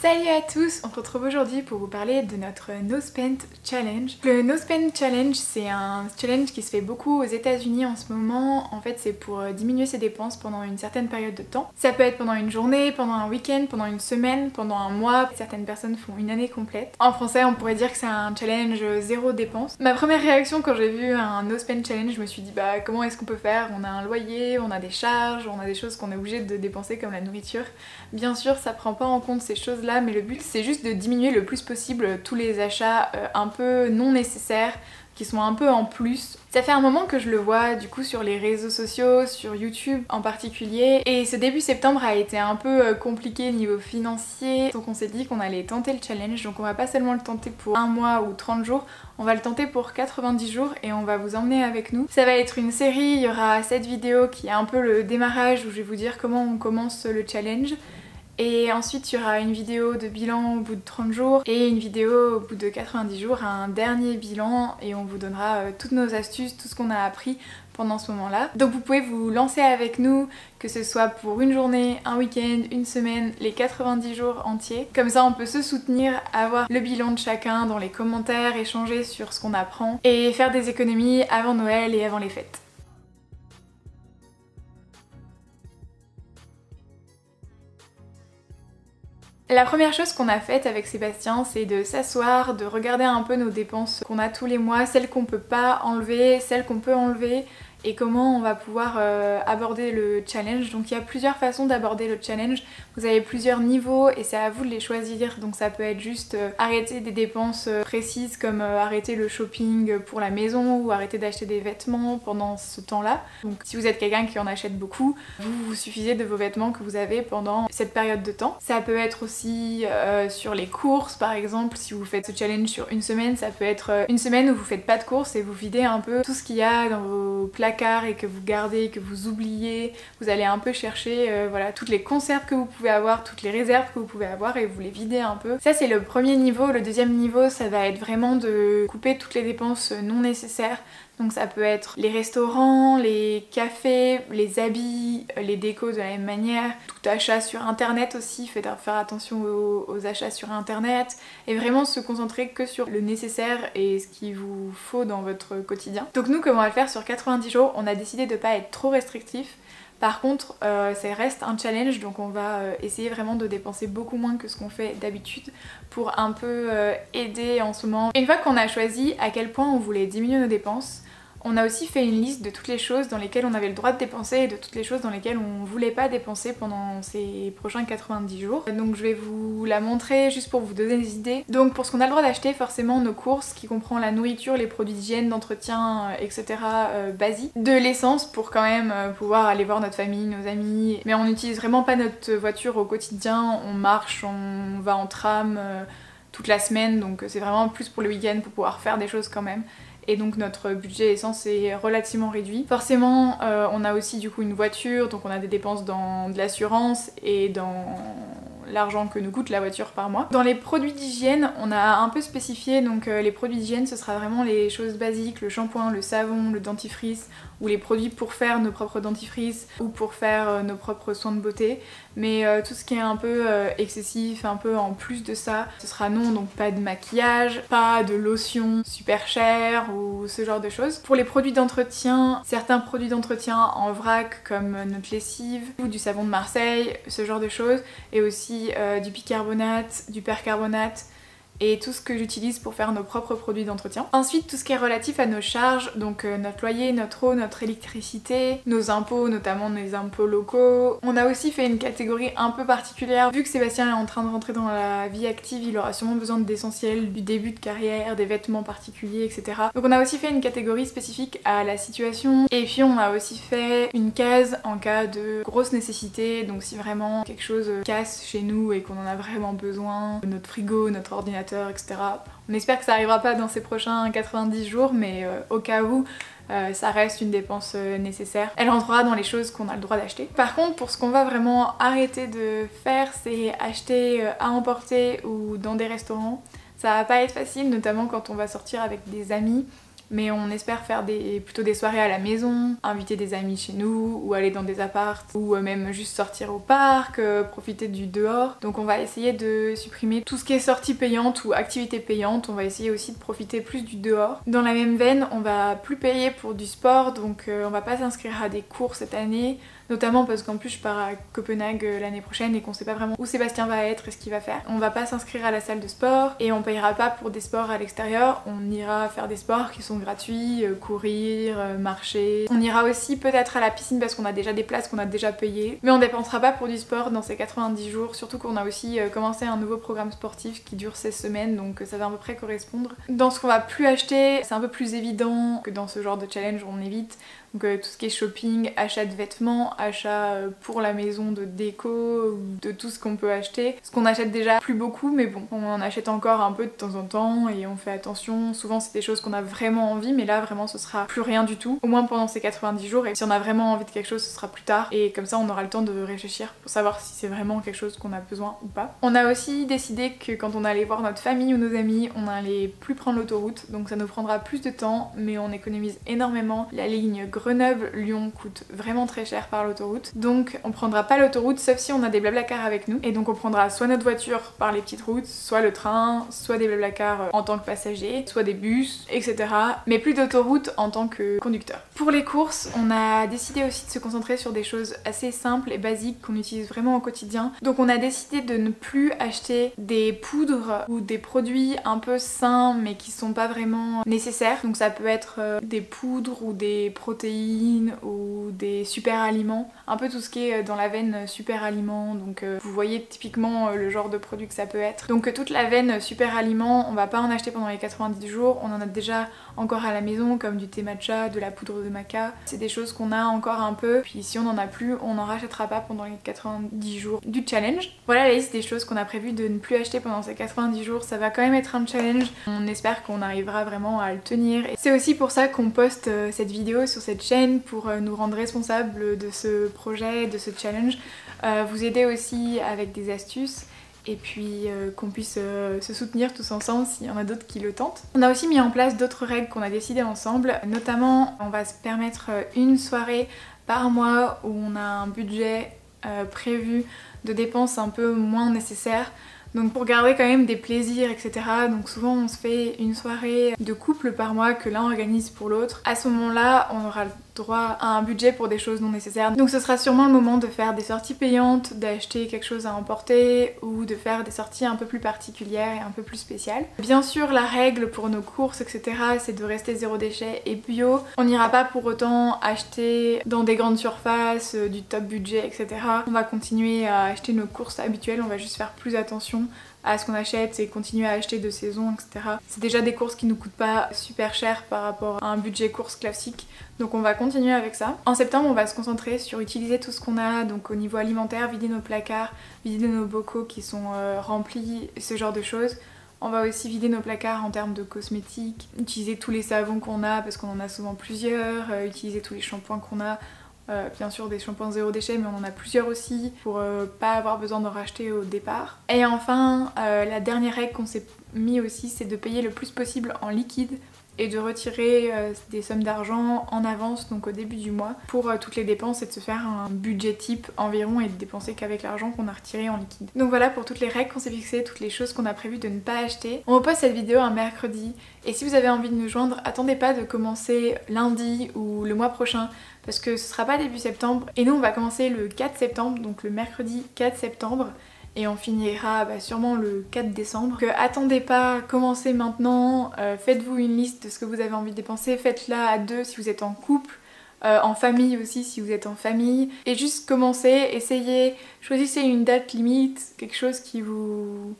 Salut à tous, on se retrouve aujourd'hui pour vous parler de notre No Spend Challenge. Le No Spend Challenge, c'est un challenge qui se fait beaucoup aux États-Unis en ce moment. En fait, c'est pour diminuer ses dépenses pendant une certaine période de temps. Ça peut être pendant une journée, pendant un week-end, pendant une semaine, pendant un mois. Certaines personnes font une année complète. En français, on pourrait dire que c'est un challenge zéro dépense. Ma première réaction quand j'ai vu un No Spend Challenge, je me suis dit bah comment est-ce qu'on peut faire? On a un loyer, on a des charges, on a des choses qu'on est obligé de dépenser comme la nourriture. Bien sûr, ça prend pas en compte ces choses-là, mais le but c'est juste de diminuer le plus possible tous les achats un peu non nécessaires qui sont un peu en plus. Ça fait un moment que je le vois du coup sur les réseaux sociaux, sur YouTube en particulier, et ce début septembre a été un peu compliqué niveau financier, donc on s'est dit qu'on allait tenter le challenge. Donc on va pas seulement le tenter pour un mois ou 30 jours, on va le tenter pour 90 jours et on va vous emmener avec nous. Ça va être une série, il y aura cette vidéo qui est un peu le démarrage où je vais vous dire comment on commence le challenge. Et ensuite il y aura une vidéo de bilan au bout de 30 jours et une vidéo au bout de 90 jours, un dernier bilan, et on vous donnera toutes nos astuces, tout ce qu'on a appris pendant ce moment-là. Donc vous pouvez vous lancer avec nous, que ce soit pour une journée, un week-end, une semaine, les 90 jours entiers. Comme ça on peut se soutenir, avoir le bilan de chacun dans les commentaires, échanger sur ce qu'on apprend et faire des économies avant Noël et avant les fêtes. La première chose qu'on a faite avec Sébastien, c'est de s'asseoir, de regarder un peu nos dépenses qu'on a tous les mois, celles qu'on peut pas enlever, celles qu'on peut enlever, et comment on va pouvoir aborder le challenge. Donc il y a plusieurs façons d'aborder le challenge, vous avez plusieurs niveaux et c'est à vous de les choisir. Donc ça peut être juste arrêter des dépenses précises comme arrêter le shopping pour la maison ou arrêter d'acheter des vêtements pendant ce temps-là. Donc si vous êtes quelqu'un qui en achète beaucoup, vous suffisez de vos vêtements que vous avez pendant cette période de temps. Ça peut être aussi sur les courses par exemple, si vous faites ce challenge sur une semaine, ça peut être une semaine où vous faites pas de courses et vous videz un peu tout ce qu'il y a dans vos placards et que vous gardez, que vous oubliez. Vous allez un peu chercher voilà, toutes les conserves que vous pouvez avoir, toutes les réserves que vous pouvez avoir, et vous les videz un peu. Ça c'est le premier niveau. Le deuxième niveau, ça va être vraiment de couper toutes les dépenses non nécessaires. Donc ça peut être les restaurants, les cafés, les habits, les décos de la même manière, tout achat sur internet aussi, faites faire attention aux achats sur internet et vraiment se concentrer que sur le nécessaire et ce qu'il vous faut dans votre quotidien. Donc nous, comme on va le faire sur 90 jours, on a décidé de pas être trop restrictif. Par contre, ça reste un challenge, donc on va essayer vraiment de dépenser beaucoup moins que ce qu'on fait d'habitude pour un peu aider en ce moment. Une fois qu'on a choisi à quel point on voulait diminuer nos dépenses, on a aussi fait une liste de toutes les choses dans lesquelles on avait le droit de dépenser et de toutes les choses dans lesquelles on voulait pas dépenser pendant ces prochains 90 jours. Donc je vais vous la montrer juste pour vous donner des idées. Donc pour ce qu'on a le droit d'acheter, forcément nos courses qui comprend la nourriture, les produits d'hygiène, d'entretien, etc. Basiques. De l'essence pour quand même pouvoir aller voir notre famille, nos amis. Mais on n'utilise vraiment pas notre voiture au quotidien, on marche, on va en tram toute la semaine, donc c'est vraiment plus pour le week-end pour pouvoir faire des choses quand même. Et donc notre budget essence est relativement réduit. Forcément on a aussi du coup une voiture, donc on a des dépenses dans de l'assurance et dans l'argent que nous coûte la voiture par mois. Dans les produits d'hygiène, on a un peu spécifié, donc les produits d'hygiène ce sera vraiment les choses basiques, le shampoing, le savon, le dentifrice, ou les produits pour faire nos propres dentifrices ou pour faire nos propres soins de beauté. Mais tout ce qui est un peu excessif, un peu en plus de ça, ce sera non, donc pas de maquillage, pas de lotion super chère ou ce genre de choses. Pour les produits d'entretien, certains produits d'entretien en vrac comme notre lessive ou du savon de Marseille, ce genre de choses, et aussi du bicarbonate, du percarbonate, et tout ce que j'utilise pour faire nos propres produits d'entretien. Ensuite, tout ce qui est relatif à nos charges, donc notre loyer, notre eau, notre électricité, nos impôts, notamment nos impôts locaux. On a aussi fait une catégorie un peu particulière. Vu que Sébastien est en train de rentrer dans la vie active, il aura sûrement besoin d'essentiels, du début de carrière, des vêtements particuliers, etc. Donc on a aussi fait une catégorie spécifique à la situation. Et puis on a aussi fait une case en cas de grosse nécessité, donc si vraiment quelque chose casse chez nous et qu'on en a vraiment besoin, notre frigo, notre ordinateur, etc. On espère que ça arrivera pas dans ces prochains 90 jours, mais au cas où, ça reste une dépense nécessaire. Elle rentrera dans les choses qu'on a le droit d'acheter. Par contre, pour ce qu'on va vraiment arrêter de faire, c'est acheter à emporter ou dans des restaurants. Ça va pas être facile, notamment quand on va sortir avec des amis. mais on espère faire plutôt des soirées à la maison, inviter des amis chez nous ou aller dans des apparts ou même juste sortir au parc, profiter du dehors. Donc on va essayer de supprimer tout ce qui est sortie payante ou activité payante, on va essayer aussi de profiter plus du dehors. Dans la même veine, on va plus payer pour du sport, donc on va pas s'inscrire à des cours cette année, notamment parce qu'en plus je pars à Copenhague l'année prochaine et qu'on sait pas vraiment où Sébastien va être et ce qu'il va faire. On va pas s'inscrire à la salle de sport et on payera pas pour des sports à l'extérieur, on ira faire des sports qui sont gratuits, courir, marcher. On ira aussi peut-être à la piscine parce qu'on a déjà des places qu'on a déjà payées, mais on dépensera pas pour du sport dans ces 90 jours, surtout qu'on a aussi commencé un nouveau programme sportif qui dure 16 semaines, donc ça va à peu près correspondre. Dans ce qu'on va plus acheter, c'est un peu plus évident que dans ce genre de challenge on évite. Donc tout ce qui est shopping, achat de vêtements, achat pour la maison de déco, ou de tout ce qu'on peut acheter. Ce qu'on achète déjà plus beaucoup, mais bon, on en achète encore un peu de temps en temps et on fait attention. Souvent c'est des choses qu'on a vraiment envie, mais là vraiment ce sera plus rien du tout. Au moins pendant ces 90 jours, et si on a vraiment envie de quelque chose, ce sera plus tard. Et comme ça on aura le temps de réfléchir pour savoir si c'est vraiment quelque chose qu'on a besoin ou pas. On a aussi décidé que quand on allait voir notre famille ou nos amis, on allait plus prendre l'autoroute, donc ça nous prendra plus de temps, mais on économise énormément. La ligne Grenoble-Lyon coûte vraiment très cher par l'autoroute, donc on prendra pas l'autoroute sauf si on a des Blablacar avec nous, et donc on prendra soit notre voiture par les petites routes, soit le train, soit des Blablacar en tant que passager, soit des bus, etc. Mais plus d'autoroute en tant que conducteur. Pour les courses, on a décidé aussi de se concentrer sur des choses assez simples et basiques qu'on utilise vraiment au quotidien. Donc on a décidé de ne plus acheter des poudres ou des produits un peu sains mais qui sont pas vraiment nécessaires. Donc ça peut être des poudres ou des protéines ou des super aliments, un peu tout ce qui est dans la veine super aliments. Donc vous voyez typiquement le genre de produit que ça peut être. Donc toute la veine super aliments, on va pas en acheter pendant les 90 jours, on en a déjà encore à la maison comme du thé matcha, de la poudre de maca. C'est des choses qu'on a encore un peu, puis si on n'en a plus, on n'en rachètera pas pendant les 90 jours du challenge. Voilà la liste des choses qu'on a prévu de ne plus acheter pendant ces 90 jours. Ça va quand même être un challenge, on espère qu'on arrivera vraiment à le tenir. C'est aussi pour ça qu'on poste cette vidéo sur cette chaîne, pour nous rendre responsables de ce projet, de ce challenge, vous aider aussi avec des astuces, et puis qu'on puisse se soutenir tous ensemble s'il y en a d'autres qui le tentent. On a aussi mis en place d'autres règles qu'on a décidées ensemble, notamment on va se permettre une soirée par mois où on a un budget prévu de dépenses un peu moins nécessaires. Donc pour garder quand même des plaisirs, etc. Donc souvent on se fait une soirée de couple par mois que l'un organise pour l'autre. À ce moment-là, on aura le droit à un budget pour des choses non nécessaires. Donc ce sera sûrement le moment de faire des sorties payantes, d'acheter quelque chose à emporter ou de faire des sorties un peu plus particulières et un peu plus spéciales. Bien sûr, la règle pour nos courses, etc. c'est de rester zéro déchet et bio. On n'ira pas pour autant acheter dans des grandes surfaces, du top budget, etc. On va continuer à acheter nos courses habituelles, on va juste faire plus attention à ce qu'on achète et continuer à acheter de saison, etc. C'est déjà des courses qui nous coûtent pas super cher par rapport à un budget course classique, donc on va continuer avec ça. En septembre, on va se concentrer sur utiliser tout ce qu'on a, donc au niveau alimentaire, vider nos placards, vider nos bocaux qui sont remplis, ce genre de choses. On va aussi vider nos placards en termes de cosmétiques, utiliser tous les savons qu'on a parce qu'on en a souvent plusieurs, utiliser tous les shampoings qu'on a. Bien sûr des shampoings zéro déchet, mais on en a plusieurs aussi pour pas avoir besoin d'en racheter au départ. Et enfin, la dernière règle qu'on s'est mis aussi, c'est de payer le plus possible en liquide et de retirer des sommes d'argent en avance, donc au début du mois, pour toutes les dépenses, et de se faire un budget type environ et de dépenser qu'avec l'argent qu'on a retiré en liquide. Donc voilà pour toutes les règles qu'on s'est fixées, toutes les choses qu'on a prévu de ne pas acheter. On reposte cette vidéo un mercredi, et si vous avez envie de nous joindre, attendez pas de commencer lundi ou le mois prochain, parce que ce sera pas début septembre, et nous on va commencer le 4 septembre, donc le mercredi 4 septembre, et on finira sûrement le 4 décembre. Donc attendez pas, commencez maintenant, faites-vous une liste de ce que vous avez envie de dépenser, faites-la à deux si vous êtes en couple, en famille aussi si vous êtes en famille, et juste commencez, essayez, choisissez une date limite, quelque chose qui vous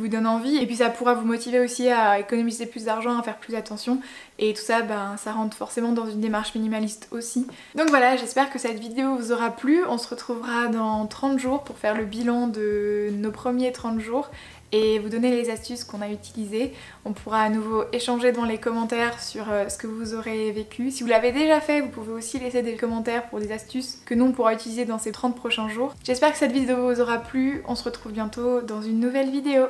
donne envie, et puis ça pourra vous motiver aussi à économiser plus d'argent, à faire plus attention, et tout ça, ça rentre forcément dans une démarche minimaliste aussi. Donc voilà, j'espère que cette vidéo vous aura plu. On se retrouvera dans 30 jours pour faire le bilan de nos premiers 30 jours et vous donner les astuces qu'on a utilisées. On pourra à nouveau échanger dans les commentaires sur ce que vous aurez vécu. Si vous l'avez déjà fait, vous pouvez aussi laisser des commentaires pour des astuces que nous on pourra utiliser dans ces 30 prochains jours. J'espère que cette vidéo vous aura plu. On se retrouve bientôt dans une nouvelle vidéo.